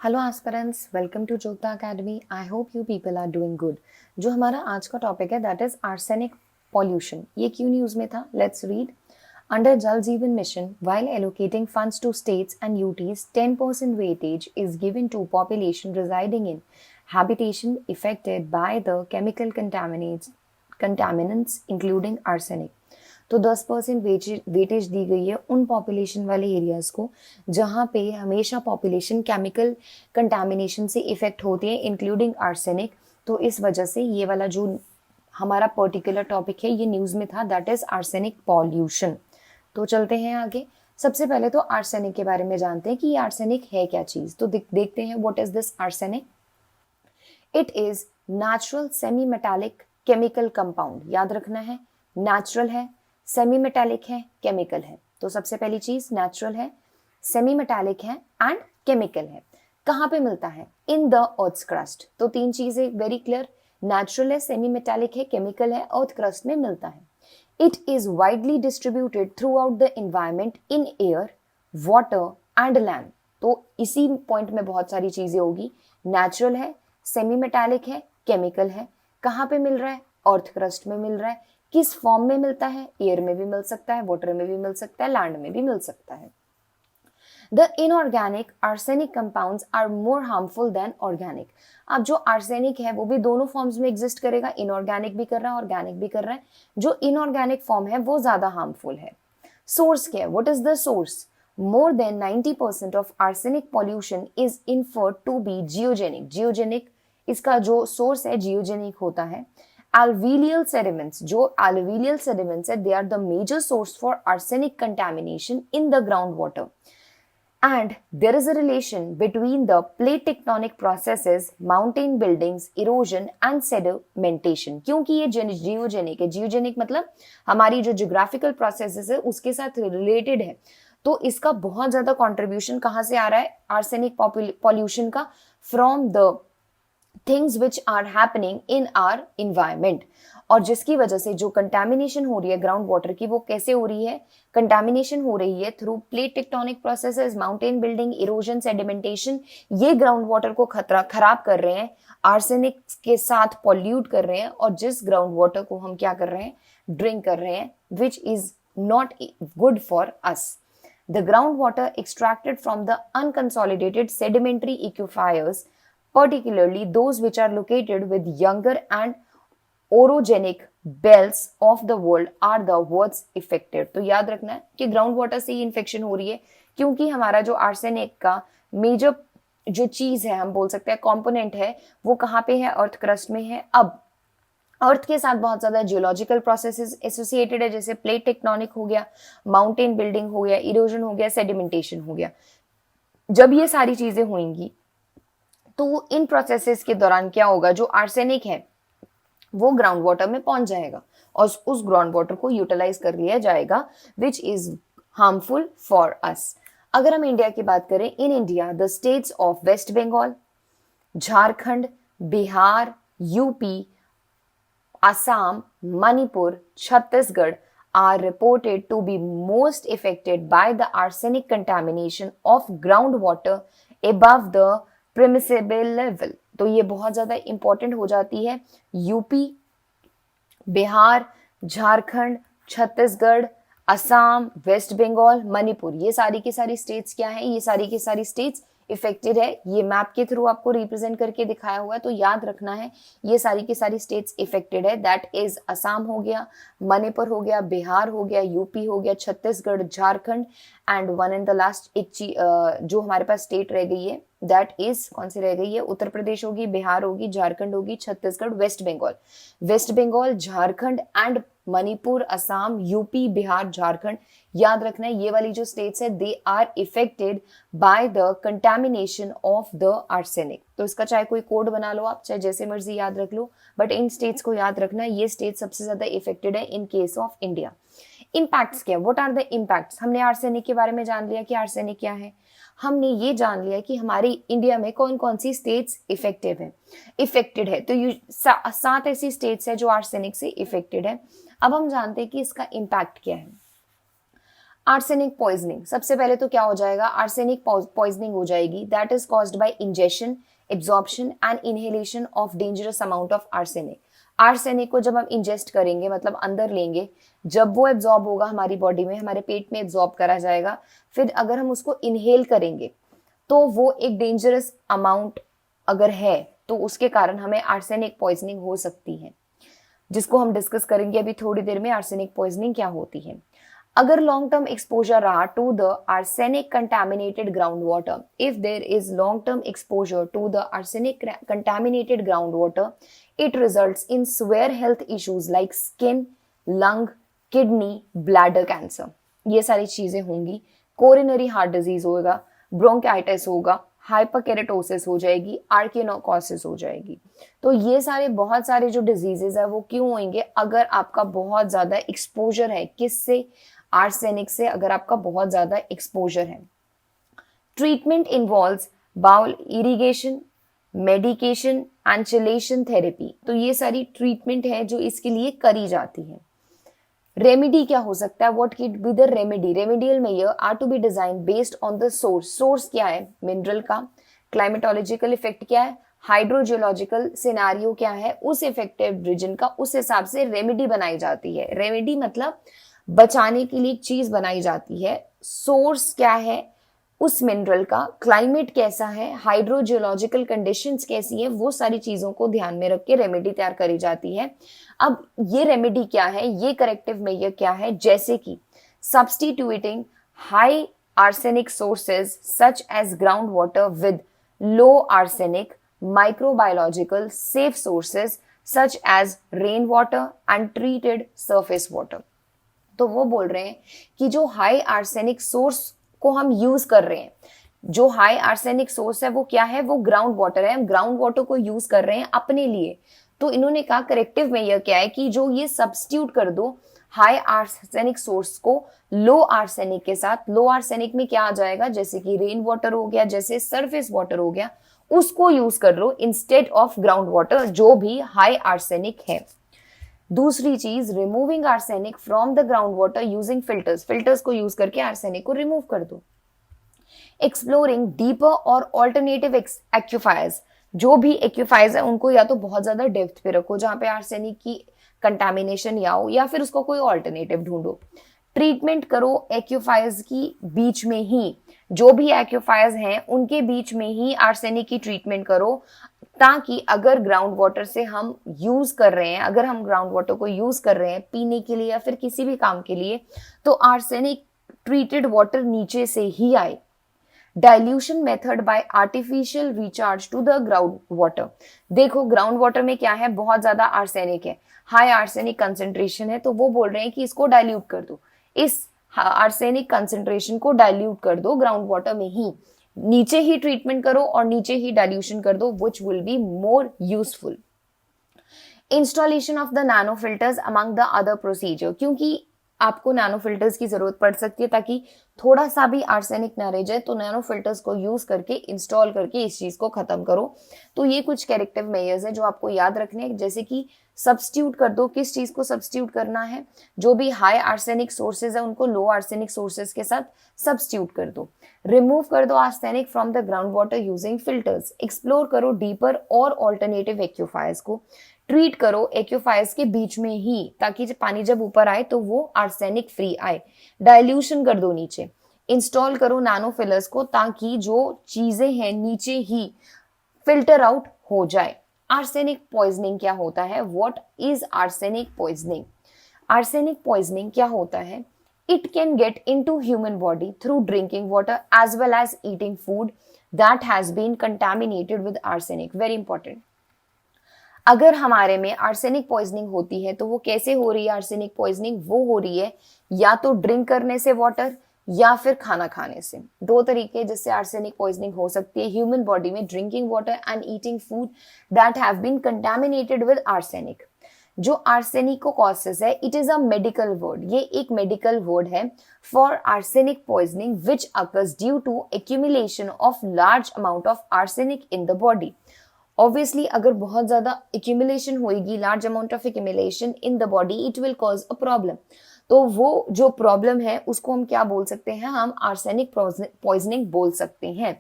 Hello aspirants, welcome to Jogta academy. I hope you people are doing good. जो हमारा आज का टॉपिक है दैट इज आर्सेनिक पॉल्यूशन। ये क्यों न्यूज़ में था? Let's read. अंडर जल जीवन mission, while allocating funds to states and UTs, 10% weightage is given to population residing in habitation affected by the chemical contaminants including arsenic। तो 10% weightage दी गई है उन पॉपुलेशन वाले एरियाज को जहाँ पे हमेशा पॉपुलेशन केमिकल कंटामिनेशन से इफेक्ट होती है इंक्लूडिंग आर्सेनिक। तो इस वजह से ये वाला जो हमारा पर्टिकुलर टॉपिक है ये न्यूज़ में था, दैट इज आर्सेनिक पॉल्यूशन। तो चलते हैं आगे। सबसे पहले तो आर्सेनिक के बारे में जानते हैं कि ये आर्सेनिक है क्या चीज़। तो देखते हैं what is this arsenic. It is natural semi metallic chemical compound. याद रखना है, नेचुरल है, सेमी मेटालिक है, केमिकल है। तो सबसे पहली चीज नेचुरल है, सेमी मेटालिक है एंड केमिकल है। कहाँ पे मिलता है? In the earth crust. तो तीन चीजें वेरी क्लियर, नेचुरल है, सेमी मेटालिक है, केमिकल है, अर्थ क्रस्ट में मिलता है। It is widely distributed through out the environment in air, water and land. तो इसी पॉइंट में बहुत सारी चीजें होगी। नेचुरल है, सेमी मेटालिक है, केमिकल है। कहाँ पे मिल रहा है? अर्थ क्रस्ट में मिल रहा है। किस फॉर्म में मिलता है? एयर में भी मिल सकता है, वाटर में भी मिल सकता है, लैंड में भी मिल सकता है। The inorganic arsenic compounds are more harmful than organic. अब जो आर्सेनिक है वो भी दोनों फॉर्म्स में एग्जिस्ट करेगा, इनऑर्गेनिक भी कर रहा है, ऑर्गेनिक भी कर रहा है। जो इनऑर्गेनिक फॉर्म है वो ज्यादा हार्मफुल है। सोर्स क्या है? What is the source? More than 90% of arsenic pollution is inferred to be geogenic। जियोजेनिक इसका जो सोर्स है जियोजेनिक होता है। Alluvial sediments, जो alluvial sediments है, they are the major source for arsenic contamination in the groundwater. And there is a relation between the plate tectonic processes, mountain buildings, erosion and sedimentation। क्योंकि ये जियोजेनिक है, जियोजेनिक मतलब हमारी जो जियोग्राफिकल प्रोसेसेस है उसके साथ रिलेटेड है। तो इसका बहुत ज्यादा कंट्रीब्यूशन कहाँ से आ रहा है आर्सेनिक पॉल्यूशन का? From the things which are happening in our environment. और जिसकी वजह से जो कंटेमिनेशन हो रही है ग्राउंड वाटर की, वो कैसे हो रही है? कंटेमिनेशन हो रही है through plate tectonic processes, mountain building, erosion, sedimentation. ये ग्राउंड वाटर को खराब कर रहे हैं, आर्सेनिक के साथ पॉल्यूट कर रहे हैं, और जिस ग्राउंड वाटर को हम क्या कर रहे हैं? ड्रिंक कर रहे हैं, which is not good for us. The groundwater extracted from the unconsolidated sedimentary aquifers, particularly those which are located with younger and orogenic belts of the world, are the worst affected। तो याद रखना है कि ground water से ही infection हो रही है, क्योंकि हमारा जो आर्सेनिक का मेजर जो चीज है, हम बोल सकते हैं कंपोनेंट है, वो कहाँ पे है? अर्थ क्रस्ट में है। अब अर्थ के साथ बहुत ज्यादा जियोलॉजिकल प्रोसेसेस एसोसिएटेड है, जैसे प्लेट टेक्टोनिक हो गया, माउंटेन बिल्डिंग हो गया, इरोजन हो गया, सेडिमेंटेशन हो गया। जब ये सारी चीजें होंगी तो इन प्रोसेसेस के दौरान क्या होगा? जो आर्सेनिक है वो ग्राउंड वाटर में पहुंच जाएगा और उस ग्राउंड वाटर को यूटिलाइज कर लिया जाएगा, which is harmful for us. अगर हम इंडिया की बात करें, in India the states of West Bengal, Jharkhand, Bihar, UP, Assam, Manipur, Chhattisgarh are reported to be most affected by the arsenic contamination of groundwater above the permissible level। तो ये बहुत ज्यादा important हो जाती है। यूपी, बिहार, झारखंड, छत्तीसगढ़, असम, वेस्ट बंगाल, मणिपुर, ये सारी की सारी स्टेट्स क्या है? ये सारी की सारी स्टेट्स इफेक्टेड है। ये मैप के थ्रू आपको रिप्रेजेंट करके दिखाया हुआ है, तो याद रखना है ये सारी की सारी स्टेट्स इफेक्टेड है। दैट इज असम हो गया, मणिपुर हो गया, बिहार हो गया, यूपी हो गया, Chhattisgarh, Jharkhand and one and the last एक जो हमारे पास स्टेट रह गई है, दैट इज कौन सी रह गई है? उत्तर प्रदेश होगी, बिहार होगी, झारखंड होगी, Chhattisgarh, West Bengal. West Bengal, Jharkhand and Manipur, Assam, UP, Bihar, Jharkhand, याद रखना है ये वाली जो स्टेट्स है they are affected by the contamination of the arsenic. तो इसका चाहे कोई कोड बना लो आप, चाहे जैसे मर्जी याद रख लो, बट इन स्टेट्स को याद रखना है, ये स्टेट सबसे ज्यादा इफेक्टेड है in case of India. Impacts क्या? What are the impacts? हमने आर्सेनिक के बारे में जान लिया कि आर्सेनिक क्या है। हमने ये जान लिया कि हमारी इंडिया में कौन कौन सी स्टेट्स इफेक्टेड है। तो 7 ऐसी स्टेट्स है जो आर्सेनिक से इफेक्टेड है। अब हम जानते हैं कि इसका इम्पैक्ट क्या है। आर्सेनिक पॉइजनिंग, सबसे पहले तो क्या हो जाएगा, आर्सेनिक पॉइजनिंग हो जाएगी that is caused by injection, absorption and inhalation of dangerous amount of arsenic. Arsenic को जब हम इंजेस्ट करेंगे मतलब अंदर लेंगे, जब वो एब्जॉर्ब होगा हमारी बॉडी में, हमारे पेट में एब्जॉर्ब करा जाएगा, फिर अगर हम उसको इनहेल करेंगे तो वो एक डेंजरस अमाउंट अगर है तो उसके कारण हमें आर्सेनिक पॉइजनिंग हो सकती है, जिसको हम डिस्कस करेंगे अभी थोड़ी देर में आर्सेनिक पॉइजनिंग क्या होती है। अगर लॉन्ग टर्म एक्सपोजर रहा to the arsenic contaminated ground water, if there is long term exposure to the arsenic contaminated ground water, it results in severe health issues like skin, lung, kidney, bladder cancer। ये सारी चीजें होंगी, coronary heart disease होगा, bronchitis होगा, हाइपरकेरेटोसिस हो जाएगी, आर्किनोकोसिस हो जाएगी। तो ये सारे बहुत सारे जो डिजीजेस है वो क्यों होंगे, अगर आपका बहुत ज्यादा एक्सपोजर है, किससे, आर्सेनिक से, अगर आपका बहुत ज्यादा एक्सपोजर है। Treatment involves bowel irrigation, medication and chelation therapy. तो ये सारी ट्रीटमेंट है जो इसके लिए करी जाती है। रेमेडी क्या हो सकता है, what can be the remedy, remedial measure are to be design based on the source. Source क्या है, मिनरल का, क्लाइमेटोलॉजिकल इफेक्ट क्या है, हाइड्रोजियोलॉजिकल सिनारियो क्या है, उस इफेक्टिव रीजन का, उस हिसाब से रेमेडी बनाई जाती है। रेमेडी मतलब बचाने के लिए एक चीज बनाई जाती है। सोर्स क्या है उस मिनरल का, क्लाइमेट कैसा है, हाइड्रोजियोलॉजिकल कंडीशंस कैसी है, वो सारी चीजों को ध्यान में रख के रेमेडी तैयार करी जाती है। अब ये रेमेडी क्या है, ये करेक्टिव मेजर क्या है, जैसे कि substituting high arsenic sources such as ground water with low arsenic microbiological safe sources such as rain water and treated surface water. तो वो बोल रहे हैं कि जो हाई आर्सेनिक सोर्स को हम यूज कर रहे हैं, जो हाई आर्सेनिक सोर्स है वो क्या है, वो ग्राउंड वाटर है, हम ग्राउंड वाटर को यूज कर रहे हैं अपने लिए। तो इन्होंने कहा करेक्टिव मेजर क्या है कि जो ये सब्स्टिट्यूट कर दो हाई आर्सेनिक सोर्स को लो आर्सेनिक के साथ। लो आर्सेनिक में क्या आ जाएगा, जैसे कि रेन वाटर हो गया, जैसे सरफेस वाटर हो गया, उसको यूज कर लो इंस्टेड ऑफ ग्राउंड वाटर जो भी हाई आर्सेनिक है। दूसरी चीज, removing arsenic from the ground water using filters, filters को यूज करके आर्सेनिक को रिमूव कर दो। एक्सप्लोरिंग डीपर और ऑल्टरनेटिव एक्यूफायर्स, जो भी एक्यूफायर्स है उनको या तो बहुत ज्यादा डेप्थ पे रखो जहां पे आर्सेनिक की कंटामिनेशन या हो, या फिर उसको कोई ऑल्टरनेटिव ढूंढो। ट्रीटमेंट करो एक्यूफायर्स की बीच में ही, जो भी एक्यूफायर्स हैं उनके बीच में ही आर्सेनिक की ट्रीटमेंट करो, ताकि अगर ग्राउंड वाटर से हम यूज कर रहे हैं, अगर हम ग्राउंड वाटर को यूज कर रहे हैं पीने के लिए या फिर किसी भी काम के लिए, तो आर्सेनिक ट्रीटेड वाटर नीचे से ही आए। Dilution method by artificial recharge to the ground water. देखो ग्राउंड वाटर में क्या है, बहुत ज्यादा आर्सेनिक है, हाई आर्सेनिक कंसेंट्रेशन है, तो वो बोल रहे हैं कि इसको डाइल्यूट कर दो, इस आर्सेनिक कंसेंट्रेशन को डाइल्यूट कर दो ग्राउंड वाटर में ही, नीचे ही ट्रीटमेंट करो और नीचे ही डाइल्यूशन कर दो, which will be more useful. Installation of the nano filters among the other procedure, क्योंकि आपको नैनो फिल्टर्स की जरूरत पड़ सकती है ताकि थोड़ा सा भी आर्सेनिक ना रह जाए, तो नैनो फिल्टर्स को यूज करके इंस्टॉल करके इस चीज को खत्म करो। तो ये कुछ करेक्टिव मेजर्स है जो आपको याद रखने हैं, जैसे कि सब्स्टिट्यूट कर दो, किस चीज को सब्स्टिट्यूट करना है, जो भी हाई आर्सेनिक सोर्सेज है उनको लो आर्सेनिक सोर्सेज के साथ सब्स्टिट्यूट कर दो। रिमूव कर दो arsenic from the ground water using filters. Explore करो डीपर और ऑल्टरनेटिव एक्यूफायर्स को। ट्रीट करो एक्यूफायर्स के बीच में ही, ताकि पानी जब ऊपर आए तो वो आर्सेनिक फ्री आए। डाइल्यूशन कर दो नीचे। इंस्टॉल करो नैनो फिलर्स को, ताकि जो चीजें हैं नीचे ही फिल्टर आउट हो जाए। आर्सेनिक पॉइजनिंग क्या होता है, what is arsenic poisoning. Arsenic poisoning क्या होता है, it can get into human body through drinking water as well as eating food that has been contaminated with arsenic. Very important. अगर हमारे में आर्सेनिक पॉइजनिंग होती है तो वो कैसे हो रही है, आर्सेनिक पॉइजनिंग वो हो रही है या तो ड्रिंक करने से वाटर या फिर खाना खाने से। दो तरीके जिससे आर्सेनिक पॉइजनिंग हो सकती है ह्यूमन बॉडी में, drinking water and eating food that have been contaminated with arsenic. जो आर्सेनिक को कॉजेस है, it is a medical word, ये एक मेडिकल वर्ड है for arsenic poisoning which occurs due to accumulation of large amount of arsenic in the body. Obviously अगर बहुत ज्यादा accumulation होगी, large amount of accumulation in the body, it will cause a problem. तो वो जो problem है उसको हम क्या बोल सकते हैं, हम आर्सेनिक पॉइजनिंग बोल सकते हैं।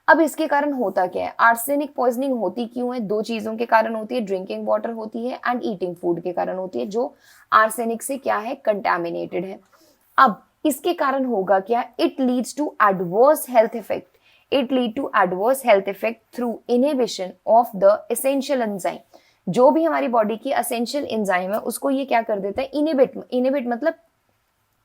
अब इसके कारण होता क्या है, आर्सेनिक पॉइजनिंग होती क्यों है, दो चीजों के कारण होती है, ड्रिंकिंग वाटर होती है एंड ईटिंग फूड के कारण होती है, जो आर्सेनिक से क्या है, कंटामिनेटेड है। अब इसके कारण होगा क्या, it leads to adverse health effect, it lead to adverse health effect through inhibition of the essential enzyme. जो भी हमारी बॉडी की एसेंशियल एंजाइम है उसको ये क्या कर देता है, इनहिबिट मतलब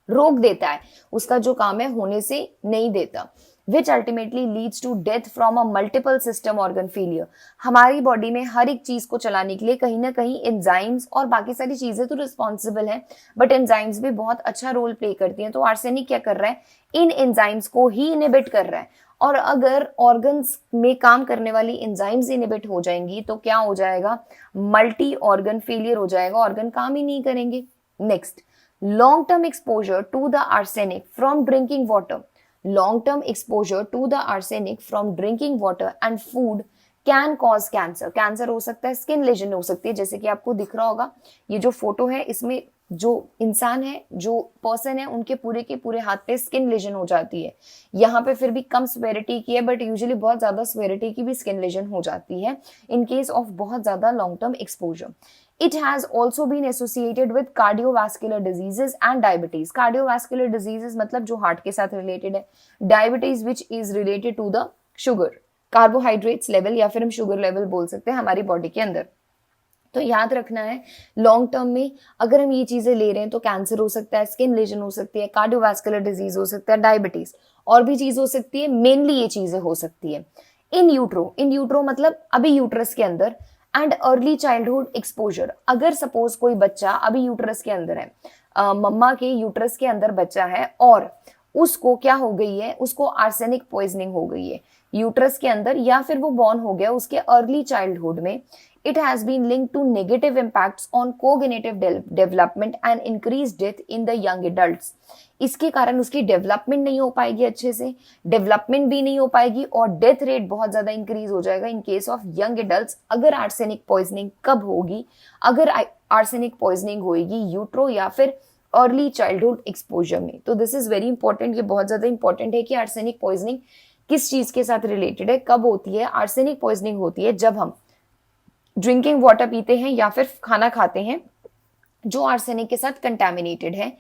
रोक देता है, उसका जो काम है होने से नहीं देता, which ultimately leads to death from a multiple system organ failure. हमारी बॉडी में हर एक चीज को चलाने के लिए कहीं ना कहीं एंजाइम्स और बाकी सारी चीजें तो रिस्पॉन्सिबल हैं, बट एंजाइम्स भी बहुत अच्छा रोल प्ले करती हैं। तो आर्सेनिक क्या कर रहा है, इन एंजाइम्स को ही इनहिबिट कर रहा है, और अगर ऑर्गन्स में काम करने वाली एंजाइम्स इनहिबिट हो जाएंगी तो क्या हो जाएगा, मल्टी ऑर्गन फेलियर हो जाएगा, ऑर्गन काम ही नहीं करेंगे। Next, long term exposure to the arsenic from drinking water, long term exposure to the arsenic from drinking water and food can cause cancer, cancer हो सकता है, स्किन लेजन हो सकती है, जैसे कि आपको दिख रहा होगा ये जो फोटो है, इसमें जो इंसान है, जो पर्सन है, उनके पूरे के पूरे हाथ पे स्किन लेजन हो जाती है। यहाँ पे फिर भी कम स्वेरिटी की है, बट यूजुअली बहुत ज्यादा स्वेरिटी की भी स्किन लेजन हो जाती है इन केस ऑफ बहुत ज्यादा long term exposure. It has also been associated with cardiovascular diseases and diabetes. Cardiovascular diseases मतलब जो हार्ट के साथ रिलेटेड है, diabetes which is related to the sugar, carbohydrates level या फिर हम शुगर लेवल बोल सकते हैं हमारी बॉडी के अंदर। तो याद रखना है, लॉन्ग टर्म में अगर हम ये चीजें ले रहे हैं तो कैंसर हो सकता है, स्किन लेजन हो सकती है, कार्डियोवास्कुलर डिजीज हो सकता है, डायबिटीज और भी चीज हो सकती है, मेनली ये चीजें हो सकती है। इन यूट्रो मतलब अभी यूट्रस के अंदर, एंड अर्ली चाइल्डहुड एक्सपोजर, अगर सपोज कोई बच्चा अभी यूट्रस के अंदर है, मम्मा के यूट्रस के अंदर बच्चा है और उसको क्या हो गई है, उसको आर्सेनिक पॉइजनिंग हो गई है यूट्रस के अंदर, या फिर वो बॉर्न हो गया उसके अर्ली चाइल्डहुड में, it has been linked to negative impacts on cognitive development and increased death in the young adults. इसके कारण उसकी डेवलपमेंट नहीं हो पाएगी, अच्छे से डेवलपमेंट भी नहीं हो पाएगी और डेथ रेट बहुत ज्यादा इंक्रीज हो जाएगा इन केस ऑफ यंग एडल्ट्स। अगर आर्सेनिक पॉइजनिंग कब होगी, अगर आर्सेनिक पॉइजनिंग होगी यूट्रो या फिर अर्ली चाइल्डहुड एक्सपोजर में। तो दिस इज वेरी इंपॉर्टेंट, ये बहुत ज्यादा इंपॉर्टेंट है कि आर्सेनिक पॉइजनिंग किस चीज के साथ रिलेटेड है, कब होती है। आर्सेनिक पॉइजनिंग होती है जब हम ड्रिंकिंग वाटर पीते हैं या फिर खाना खाते हैं जो आर्सेनिक के साथ कंटामिनेटेड है,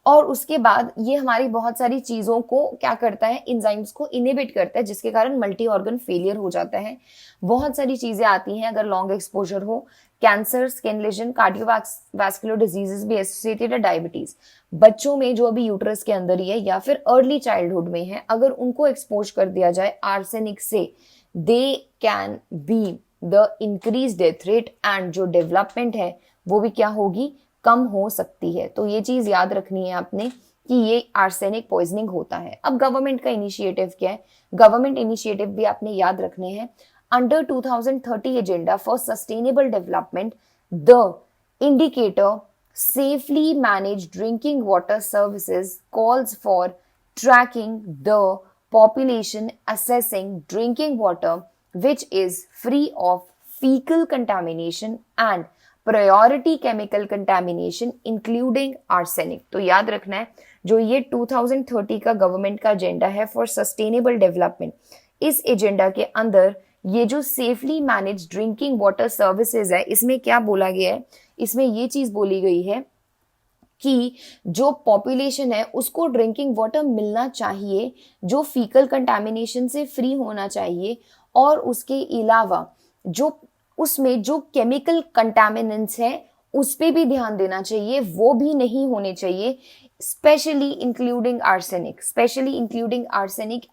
और उसके बाद ये हमारी बहुत सारी चीजों को क्या करता है, एंजाइम्स को इनहिबिट करता है, जिसके कारण मल्टी ऑर्गन फेलियर हो जाता है। बहुत सारी चीजें आती हैं अगर लॉन्ग एक्सपोजर हो, cancer, skin lesion, cardiovascular diseases भी एसोसिएटेड है, डायबिटीज। बच्चों में जो अभी यूट्रस के अंदर ही है या फिर अर्ली चाइल्डहुड में है, अगर उनको एक्सपोज कर दिया जाए आर्सेनिक से, they can be the increase death rate and जो डेवलपमेंट है वो भी क्या होगी, कम हो सकती है। तो ये चीज याद रखनी है आपने कि ये आर्सेनिक पॉइजनिंग होता है। अब गवर्नमेंट का इनिशिएटिव क्या है, गवर्नमेंट इनिशिएटिव भी आपने याद रखने हैं। Under 2030 agenda for sustainable development, the indicator safely manage drinking water services calls for tracking the population assessing drinking water which is free of fecal contamination and priority chemical contamination including arsenic। तो याद रखना है, जो ये 2030 का government का agenda है for sustainable development, इस एजेंडा के अंदर ये जो safely manage drinking water services है, इसमें क्या बोला गया है, इसमें ये चीज बोली गई है कि जो पॉपुलेशन है उसको ड्रिंकिंग वाटर मिलना चाहिए जो फीकल कंटामिनेशन से फ्री होना चाहिए, और उसके अलावा जो उसमें जो केमिकल कंटामिनेंट्स है उस पे भी ध्यान देना चाहिए, वो भी नहीं होने चाहिए, specially including arsenic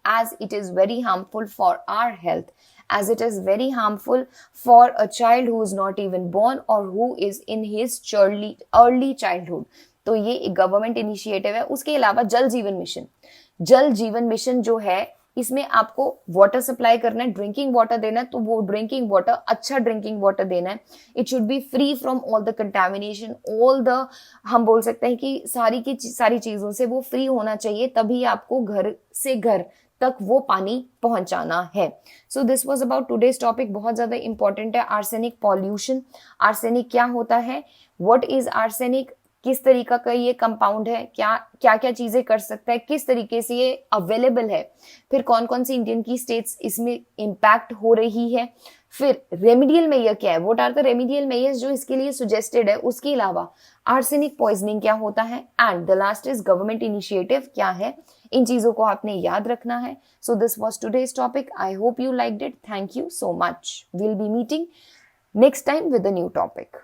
as it is very harmful for our health, as it is very harmful for a child who is not even born or who is in his early childhood। तो ये एक government initiative है। उसके अलावा जल जीवन mission जो है, इसमें आपको वाटर सप्लाई करना है, ड्रिंकिंग वाटर देना है, तो वो ड्रिंकिंग वाटर अच्छा ड्रिंकिंग वाटर देना है। It should be free from all the contamination, हम बोल सकते हैं कि सारी चीजों से वो फ्री होना चाहिए, तभी आपको घर से घर तक वो पानी पहुंचाना है। So this was about today's topic, बहुत ज्यादा इंपॉर्टेंट है। आर्सेनिक पॉल्यूशन, आर्सेनिक क्या होता है, व्हाट इज आर्सेनिक, किस तरीका का ये कंपाउंड है, क्या क्या क्या चीजें कर सकता है, किस तरीके से ये अवेलेबल है, फिर कौन कौन सी इंडियन की स्टेट्स इसमें इम्पैक्ट हो रही है, फिर रेमिडियल मेजर क्या है, what are the remedial measures जो इसके लिए सजेस्टेड है, उसके अलावा आर्सेनिक पॉइजनिंग क्या होता है, and the last is government initiative क्या है। इन चीजों को आपने याद रखना है। So this was today's topic. I hope you liked it. Thank you so much. Will be meeting next time with a new topic.